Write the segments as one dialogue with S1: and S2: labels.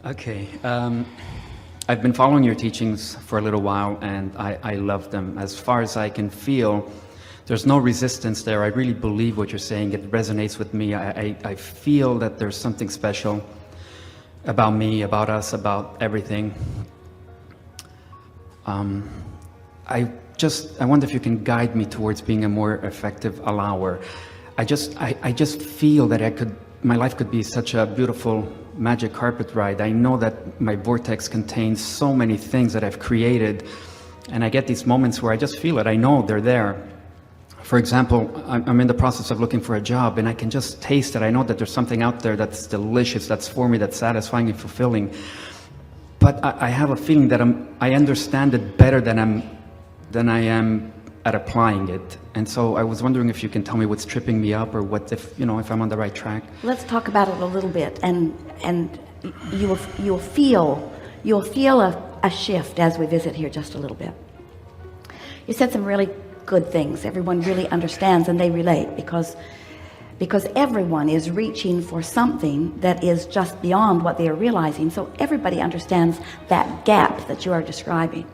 S1: Okay. I've been following your teachings for a little while, and I love them. As far as I can feel, there's no resistance there. I really believe what you're saying. It resonates with me. I feel that there's something special about me, about us, about everything. I wonder if you can guide me towards being a more effective allower. I just feel that my life could be such a beautiful magic carpet ride. I know that my vortex contains so many things that I've created, and I get these moments where I just feel it. I know they're there. For example, I'm in the process of looking for a job, and I can just taste it. I know that there's something out there that's delicious, that's for me, that's satisfying and fulfilling. But I have a feeling that I understand it better than I am at applying it. And so I was wondering if you can tell me what's tripping me up, or if I'm on the right track.
S2: Let's talk about it a little bit, and you'll feel a shift as we visit here just a little bit. You said some really good things. Everyone really understands and they relate because everyone is reaching for something that is just beyond what they are realizing. So everybody understands that gap that you are describing.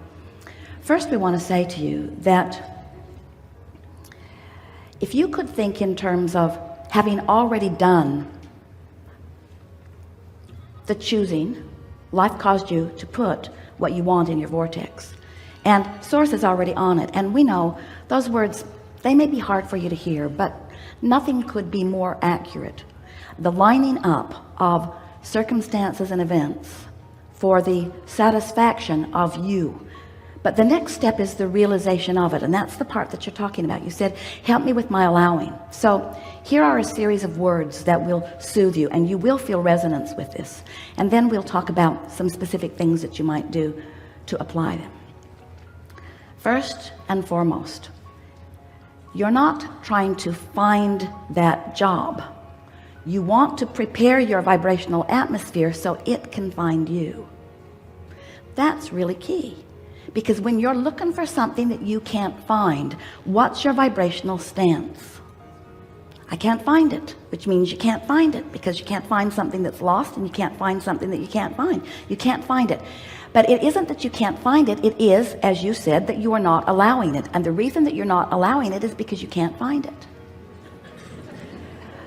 S2: First, we want to say to you that if you could think in terms of having already done the choosing, life caused you to put what you want in your vortex, and source is already on it. And we know those words, they may be hard for you to hear, but nothing could be more accurate. The lining up of circumstances and events for the satisfaction of you. But the next step is the realization of it, and that's the part that you're talking about. You said, help me with my allowing. So here are a series of words that will soothe you, and you will feel resonance with this. And then we'll talk about some specific things that you might do to apply them. First and foremost, you're not trying to find that job. You want to prepare your vibrational atmosphere so it can find you. That's really key. Because when you're looking for something that you can't find, what's your vibrational stance? I can't find it, which means you can't find it, because you can't find something that's lost, and you can't find something that you can't find. You can't find it. But it isn't that you can't find it. It is, as you said, that you are not allowing it. And the reason that you're not allowing it is because you can't find it.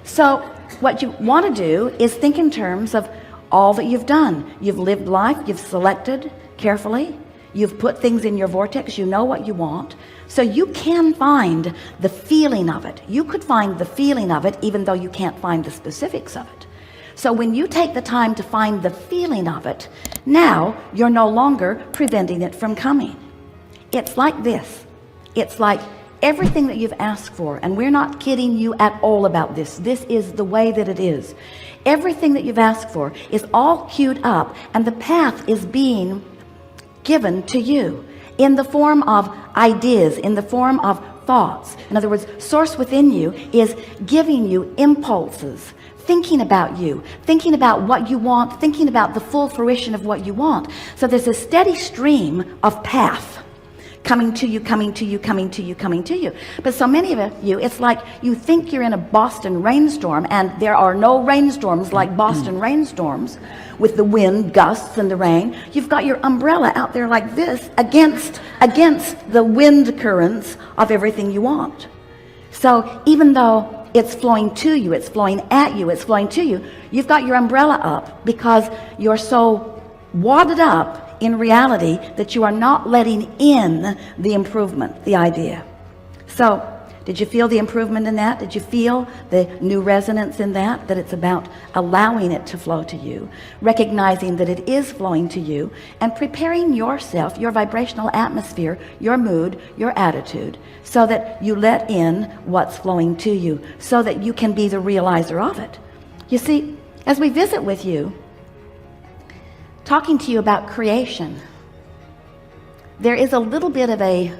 S2: So what you want to do is think in terms of all that you've done. You've lived life. You've selected carefully. You've put things in your vortex. You know what you want. So you can find the feeling of it. You could find the feeling of it even though you can't find the specifics of it. So when you take the time to find the feeling of it, now you're no longer preventing it from coming. It's like this. It's like everything that you've asked for, and we're not kidding you at all about this. This is the way that it is. Everything that you've asked for is all queued up, and the path is being given to you in the form of ideas, in the form of thoughts. In other words, source within you is giving you impulses, thinking about you, thinking about what you want, thinking about the full fruition of what you want. So there's a steady stream of path coming to you, coming to you, coming to you, coming to you. But so many of you, it's like you think you're in a Boston rainstorm, and there are no rainstorms like Boston rainstorms with the wind gusts and the rain. You've got your umbrella out there like this against the wind currents of everything you want. So even though it's flowing to you, it's flowing at you, it's flowing to you, you've got your umbrella up because you're so wadded up in reality that you are not letting in the improvement, the idea. So did you feel the improvement in that? Did you feel the new resonance in that? That it's about allowing it to flow to you, recognizing that it is flowing to you, and preparing yourself, your vibrational atmosphere, your mood, your attitude, so that you let in what's flowing to you, so that you can be the realizer of it. You see, as we visit with you, talking to you about creation, there is a little bit of a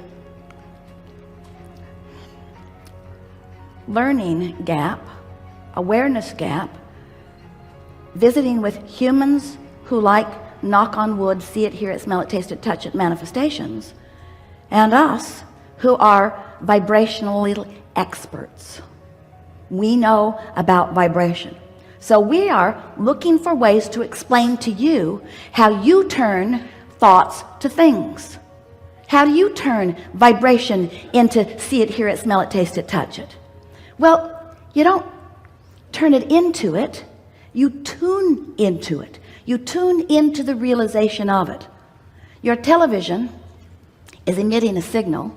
S2: learning gap, awareness gap, visiting with humans who like, knock on wood, see it, hear it, smell it, taste it, touch it, manifestations, and us who are vibrationally experts. We know about vibration. So we are looking for ways to explain to you how you turn thoughts to things. How do you turn vibration into see it, hear it, smell it, taste it, touch it? Well, you don't turn it into it. You tune into it. You tune into the realization of it. Your television is emitting a signal,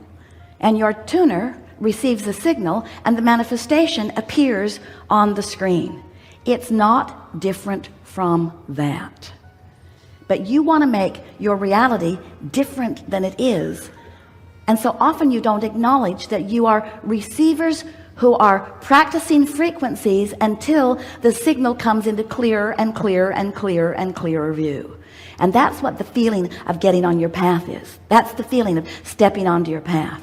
S2: and your tuner receives the signal, and the manifestation appears on the screen. It's not different from that. But you want to make your reality different than it is. And so often you don't acknowledge that you are receivers who are practicing frequencies until the signal comes into clearer and clearer and clearer and clearer view. And that's what the feeling of getting on your path is. That's the feeling of stepping onto your path.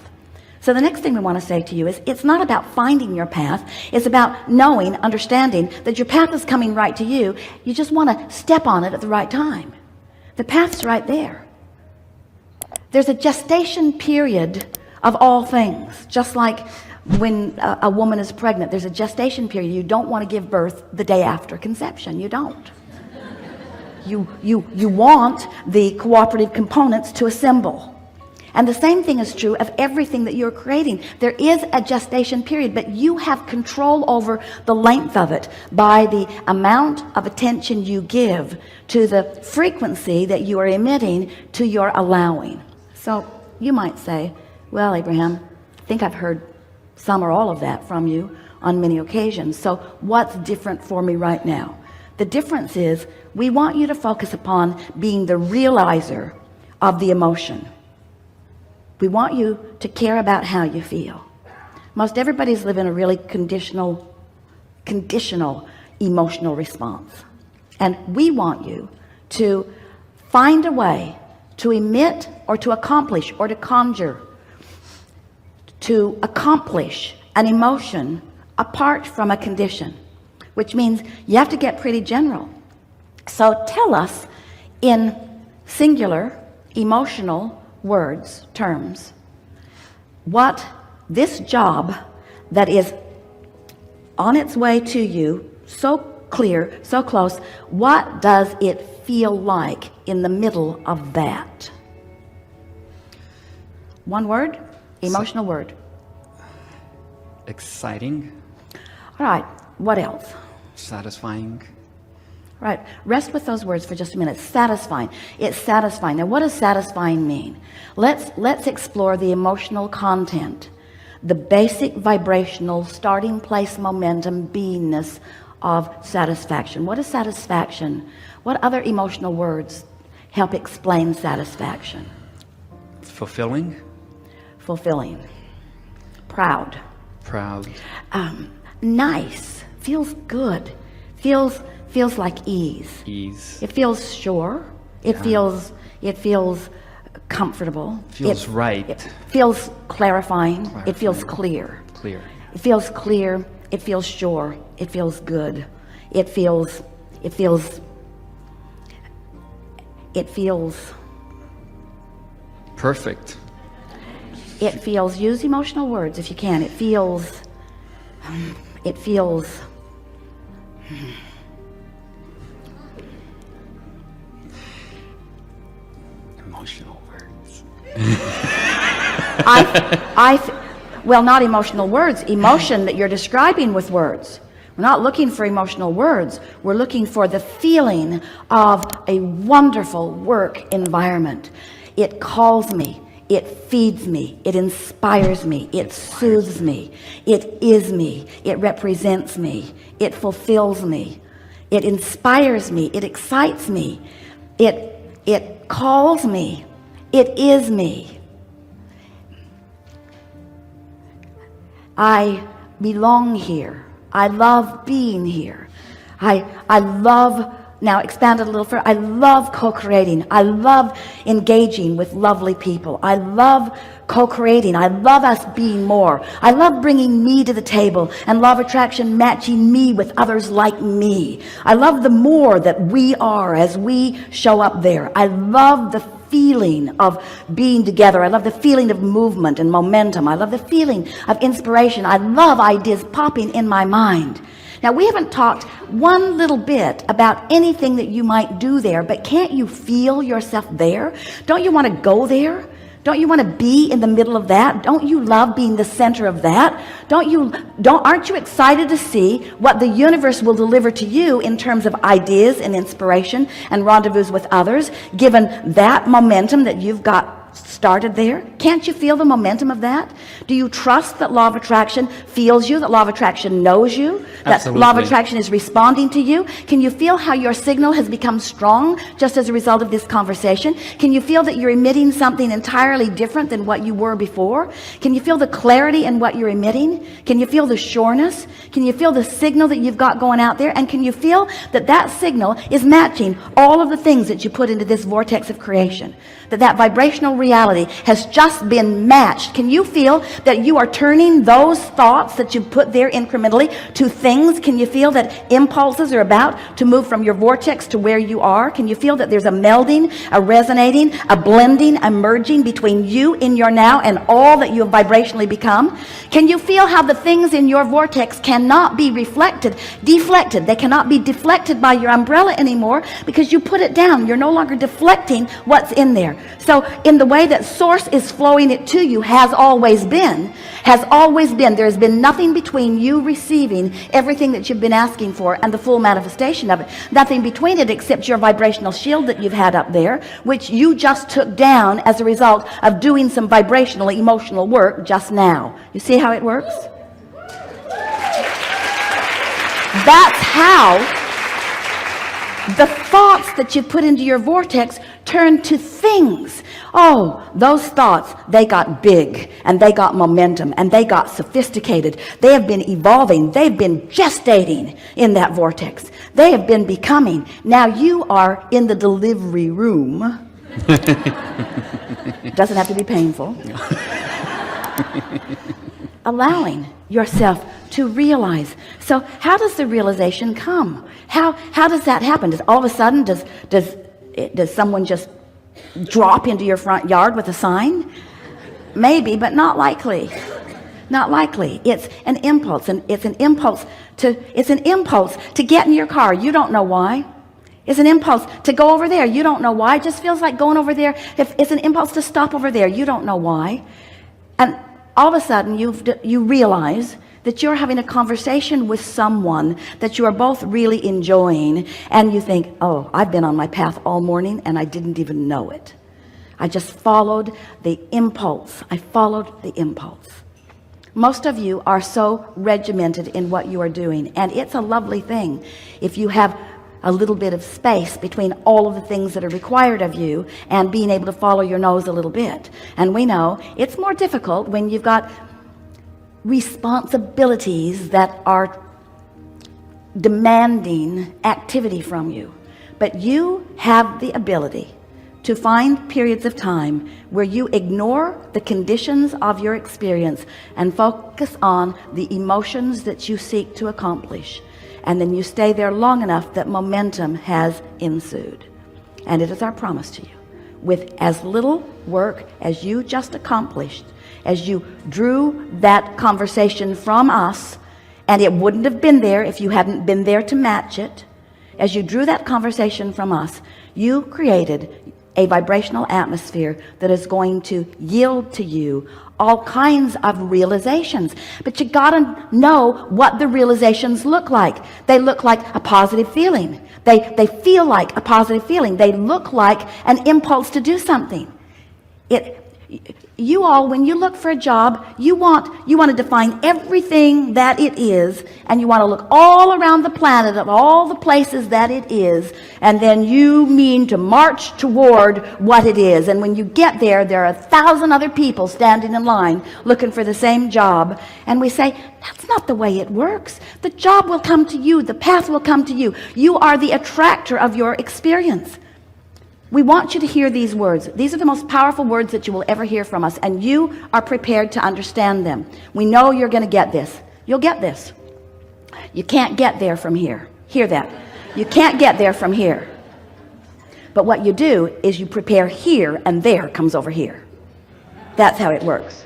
S2: So the next thing we want to say to you is it's not about finding your path. It's about knowing, understanding that your path is coming right to you. You just want to step on it at the right time. The path's right there. There's a gestation period of all things. Just like when a woman is pregnant, there's a gestation period. You don't want to give birth the day after conception. You don't. You want the cooperative components to assemble. And the same thing is true of everything that you're creating. There is a gestation period, but you have control over the length of it by the amount of attention you give to the frequency that you are emitting to your allowing. So you might say, well, Abraham, I think I've heard some or all of that from you on many occasions. So what's different for me right now? The difference is we want you to focus upon being the realizer of the emotion. We want you to care about how you feel. Most everybody's living a really conditional emotional response. And we want you to find a way to emit or to accomplish or to conjure, to accomplish an emotion apart from a condition, which means you have to get pretty general. So tell us in singular emotional words, terms, what this job that is on its way to you, so clear, so close, what does it feel like in the middle of that? One word, emotional word.
S1: Exciting.
S2: All right, what else?
S1: Satisfying.
S2: Right, rest with those words for just a minute. Satisfying. It's satisfying. Now, what does satisfying mean? Let's explore the emotional content, the basic vibrational starting place momentum beingness of satisfaction. What is satisfaction? What other emotional words help explain satisfaction?
S1: Fulfilling.
S2: Fulfilling. Proud.
S1: Proud.
S2: Nice. Feels good. Feels like ease.
S1: Ease.
S2: It feels sure. It feels comfortable.
S1: Feels right.
S2: It feels clarifying. It feels clear.
S1: Clear.
S2: It feels clear. It feels sure. It feels good. It feels
S1: perfect.
S2: It feels, use emotional words if you can. It feels
S1: emotional words.
S2: Well, not emotional words, emotion that you're describing with words. We're not looking for emotional words. We're looking for the feeling of a wonderful work environment. It calls me. It feeds me. It inspires me. It soothes me. It is me. It represents me. It fulfills me. It inspires me. It excites me. It calls me. It is me. I belong here. I love being here. I love, now expand it a little further, I love co-creating. I love engaging with lovely people. I love co-creating. I love us being more. I love bringing me to the table and law of attraction matching me with others like me. I love the more that we are as we show up there. I love the feeling of being together. I love the feeling of movement and momentum. I love the feeling of inspiration. I love ideas popping in my mind. Now, we haven't talked one little bit about anything that you might do there, but can't you feel yourself there? Don't you want to go there? Don't you want to be in the middle of that? Don't you love being the center of that? Aren't you excited to see what the universe will deliver to you in terms of ideas and inspiration and rendezvous with others, given that momentum that you've got started there? Can't you feel the momentum of that? Do you trust that law of attraction feels you, that law of attraction knows you, that
S1: Absolutely.
S2: law of attraction is responding to you? Can you feel how your signal has become strong just as a result of this conversation? Can you feel that you're emitting something entirely different than what you were before? Can you feel the clarity in what you're emitting? Can you feel the sureness? Can you feel the signal that you've got going out there? And can you feel that that signal is matching all of the things that you put into this vortex of creation? That vibrational reality has just been matched. Can you feel that you are turning those thoughts that you put there incrementally to things? Can you feel that impulses are about to move from your vortex to where you are? Can you feel that there's a melding, a resonating, a blending, a merging between you in your now and all that you have vibrationally become? Can you feel how the things in your vortex cannot be deflected? They cannot be deflected by your umbrella anymore because you put it down. You're no longer deflecting what's in there. So in the way that source is flowing it to you has always been, there has been nothing between you receiving everything that you've been asking for and the full manifestation of it. Nothing between it except your vibrational shield that you've had up there, which you just took down as a result of doing some vibrational emotional work just now. You see how it works? That's how the thoughts that you put into your vortex turn to things. Oh, those thoughts, they got big and they got momentum and they got sophisticated. They have been evolving. They've been gestating in that vortex. They have been becoming. Now you are in the delivery room. It doesn't have to be painful. Allowing yourself to realize. So how does the realization come? How does that happen? Does all of a sudden does someone just drop into your front yard with a sign? Maybe, but not likely. Not likely. It's an impulse, and it's an impulse to get in your car. You don't know why. It's an impulse to go over there. You don't know why. It just feels like going over there. It's an impulse to stop over there. You don't know why. And all of a sudden you realize that you're having a conversation with someone that you are both really enjoying, and you think, oh, I've been on my path all morning and I didn't even know it. I just followed the impulse. I followed the impulse. Most of you are so regimented in what you are doing, and it's a lovely thing if you have a little bit of space between all of the things that are required of you and being able to follow your nose a little bit. And we know it's more difficult when you've got responsibilities that are demanding activity from you. But you have the ability to find periods of time where you ignore the conditions of your experience and focus on the emotions that you seek to accomplish. And then you stay there long enough that momentum has ensued. And it is our promise to you, with as little work as you just accomplished, as you drew that conversation from us, and it wouldn't have been there if you hadn't been there to match it. As you drew that conversation from us, you created a vibrational atmosphere that is going to yield to you all kinds of realizations. But you gotta know what the realizations look like. They look like a positive feeling. They feel like a positive feeling. They look like an impulse to do something. You all, when you look for a job, you want to define everything that it is, and you want to look all around the planet of all the places that it is, and then you mean to march toward what it is. And when you get there, there are 1,000 other people standing in line looking for the same job, and we say, that's not the way it works. The job will come to you. The path will come to you. You are the attractor of your experience. We want you to hear these words. These are the most powerful words that you will ever hear from us, and you are prepared to understand them. We know you're going to get this. You'll get this. You can't get there from here. Hear that. You can't get there from here. But what you do is you prepare here, and there comes over here. That's how it works.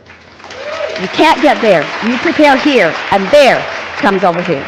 S2: You can't get there. You prepare here, and there comes over here.